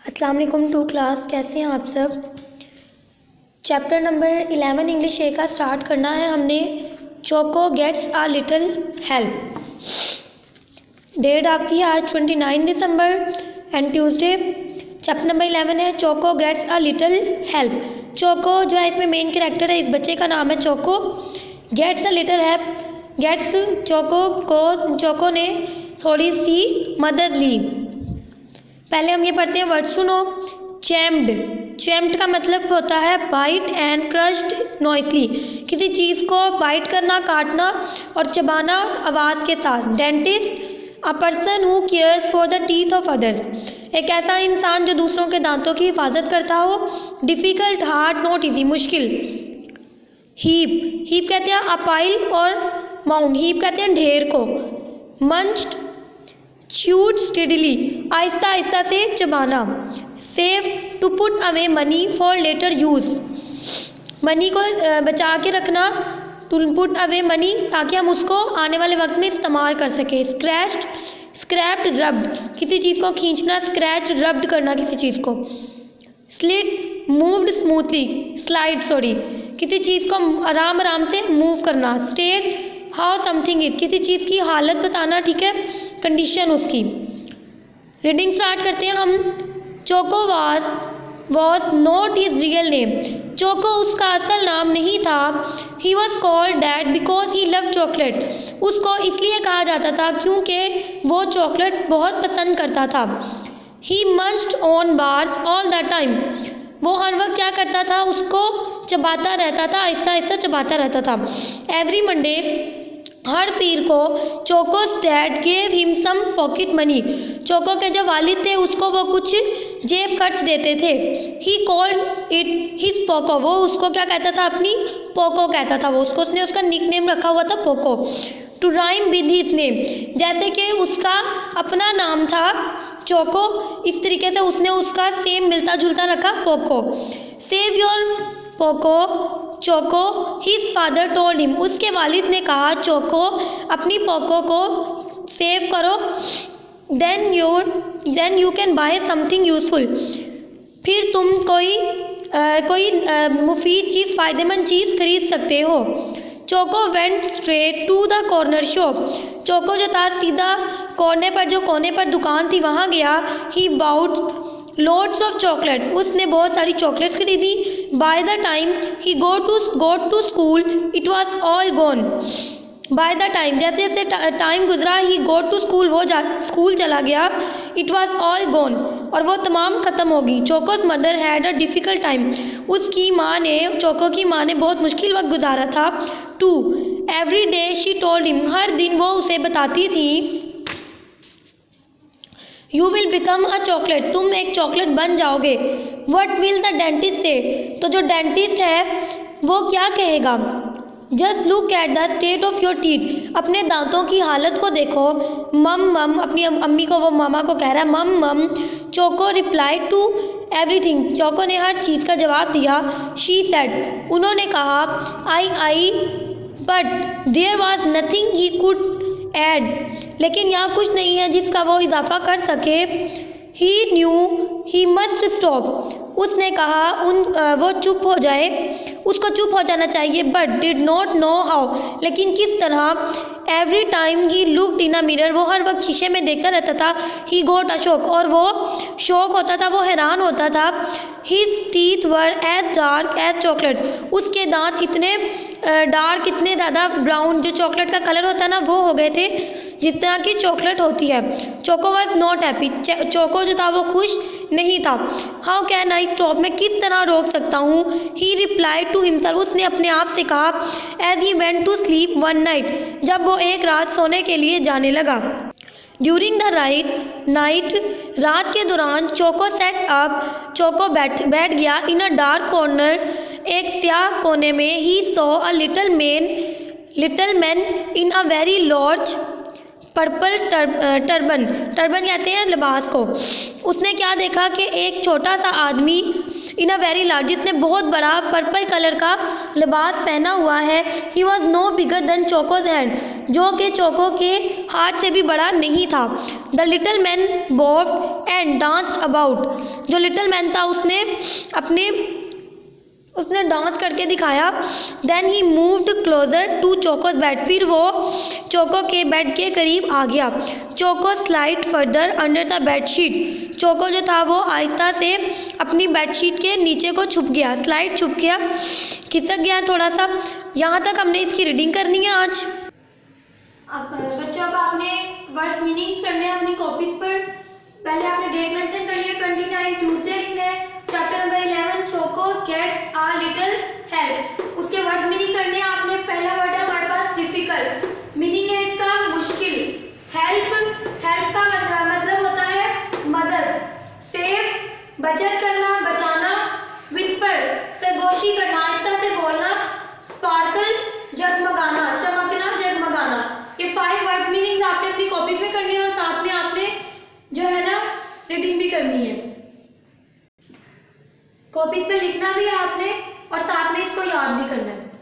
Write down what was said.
अस्सलाम वालेकुम to class, कैसे हैं आप सब। चैप्टर नंबर 11 इंग्लिश ए का स्टार्ट करना है हमने। Choco gets a little help. Date आपकी आज 29 दिसंबर एंड ट्यूसडे। चैप्टर नंबर 11 है Choco gets a little help. Choco जो है इसमें मेन कैरेक्टर है, इस बच्चे का नाम है Choco. Gets a little help, gets Choco ने थोड़ी सी मदद ली। पहले हम ये पढ़ते हैं वर्ड सुनो। चैम्ड, चैम्ड का मतलब होता है बाइट एंड क्रश्ड नॉइसली, किसी चीज़ को बाइट करना, काटना और चबाना आवाज़ के साथ। Dentist, a person who cares for the teeth of others, एक ऐसा इंसान जो दूसरों के दांतों की हिफाजत करता हो। डिफ़िकल्ट, हार्ड, नॉट ईजी, मुश्किल। हीप, हीप कहते हैं अ पाइल और माउंट, हीप कहते हैं ढेर को। मंच्ड, च्यूड स्टेडली, आहिस्ता आहिस्ता से चबाना। Save, to put away money for later use, money को बचा के रखना। टू पुट अवे मनी, ताकि हम उसको आने वाले वक्त में इस्तेमाल कर सकें। स्क्रैच्ड, स्क्रैप्ड, रब्ड, किसी चीज़ को खींचना। स्क्रैच, रब्ड करना किसी चीज़ को। Slit, moved smoothly, slide sorry, किसी चीज़ को आराम आराम से मूव करना। स्टेट, हाउ समथिंग इज़, किसी चीज़ की हालत बताना, ठीक है, कंडीशन उसकी। रीडिंग स्टार्ट करते हैं हम। Choco was not his real name, choco उसका असल नाम नहीं था। He was called that because he love chocolate, उसको इसलिए कहा जाता था क्योंकि वो चॉकलेट बहुत पसंद करता था। He munched on bars all the time, वो हर वक्त क्या करता था, उसको चबाता रहता था, आहिस्ता आहिस्ता चबाता रहता था। एवरी मंडे, हर पीर को, Choco's dad gave him some pocket money, Choco के जो वालिद थे उसको वो कुछ जेब खर्च देते थे। He called it his Poco, वो उसको क्या कहता था, अपनी पोको कहता था वो उसको, उसने उसका निक नेम रखा हुआ था Poco. To rhyme with his name, जैसे कि उसका अपना नाम था चोको, इस तरीके से उसने उसका सेम मिलता जुलता रखा Poco. Save your Poco choco, his father told him, उसके वालिद ने कहा चोको अपनी पोको को सेव करो। Then you can buy something useful, फिर तुम कोई मुफीद चीज़, फ़ायदेमंद चीज़ खरीद सकते हो। Choco went straight to the corner shop, Choco जो था सीधा कोने पर दुकान थी वहाँ गया। He bought loads of chocolate, उसने बहुत सारी चॉकलेट्स खरीदी। By the time he got to school it was all gone, by the time जैसे जैसे टाइम गुजरा, ही गोट टू स्कूल, वो स्कूल चला गया। इट वॉज ऑल गॉन, और वो तमाम ख़त्म हो गई। Chocos mother had a difficult time, उसकी माँ ने, चोको की माँ ने बहुत मुश्किल वक्त गुजारा था। To every day she told him, हर दिन वो उसे बताती थी, you will become a chocolate, तुम एक चॉकलेट बन जाओगे। वट विल द डेंटिस्ट से, तो जो डेंटिस्ट है वो क्या कहेगा। Just look at the state of your teeth, अपने दांतों की हालत को देखो। मम, अपनी अम्मी को, वो मामा को कह रहा है मम। Choco reply to everything, Choco ने हर चीज़ का जवाब दिया। शी सेड, उन्होंने कहा। I but there was nothing he could add, लेकिन यहाँ कुछ नहीं है जिसका वो इजाफा कर सके। ही न्यू ही मस्ट स्टॉप, उसने कहा वो चुप हो जाए, उसको चुप हो जाना चाहिए। But did not know how, लेकिन किस तरह। Every time he looked in a mirror, वो हर वक्त शीशे में देखता रहता था। ही गोट अ शॉक, और वो शौक होता था, वो हैरान होता था। His teeth were as dark as chocolate, उसके दांत इतने डार्क, इतने ज़्यादा ब्राउन, जो चॉकलेट का कलर होता है ना, वो हो गए थे जिस तरह की चॉकलेट होती है। Choco was not happy, choco जो था वो खुश नहीं था। हाउ कैन आई स्टॉप, मैं किस तरह रोक सकता हूँ। ही रिप्लाई टू हिमसेल्फ, उसने अपने आप से कहा। As he went to sleep one night, जब वो एक रात सोने के लिए जाने लगा। ड्यूरिंग द नाइट, रात के दौरान चोको सेट अप, चोको बैठ गया। इन अ डार्क कॉर्नर, एक स्याह कोने में। He saw a little man in a very large purple turban कहते हैं लिबास को। उसने क्या देखा कि एक छोटा सा आदमी इन अ वेरी लार्ज, जिसने बहुत बड़ा पर्पल कलर का लिबास पहना हुआ है। He was no bigger than Choco's hand, जो कि चोको के हाथ से भी बड़ा नहीं था। The little man bobbed and danced about, जो लिटिल मैन था उसने डांस करके दिखाया। Then he moved closer to Choco's bed, फिर वो चोको के बेड के करीब आ गया। Choco slid further under the bed sheet, Choco जो था वो आहिस्ता से अपनी बेडशीट के नीचे को छुप गया, स्लाइड छुप गया, खिसक गया थोड़ा सा। यहाँ तक हमने इसकी रीडिंग करनी है आज। अब बच्चों, अब आपने वर्ड्स मीनिंग्स करने हैं अपनी कॉपीज पर। पहले आपने डेट मेंशन करनी है, 29 ट्यूसडे लिखना है। Chapter number 11 Choco gets a little help, उसके वर्ड्स मीनिंग करने हैं आपने। पहला वर्ड है हमारे पास डिफिकल्ट, मीनिंग है इसका मुश्किल। हेल्प, हेल्प का मतलब होता है मदद। सेव, बचत करना, बचाना। विस्पर, सरगोशी करना, आहिस्ता से बोलना। स्पार्कल, जगमगाना, चमकना, जगमगाना। ये 5 वर्ड्स मीनिंग्स आपने अपनी कॉपीज में करनी है और साथ में आपने जो है ना रीडिंग भी करनी है। कॉपीज पे लिखना भी है आपने और साथ में इसको याद भी करना है।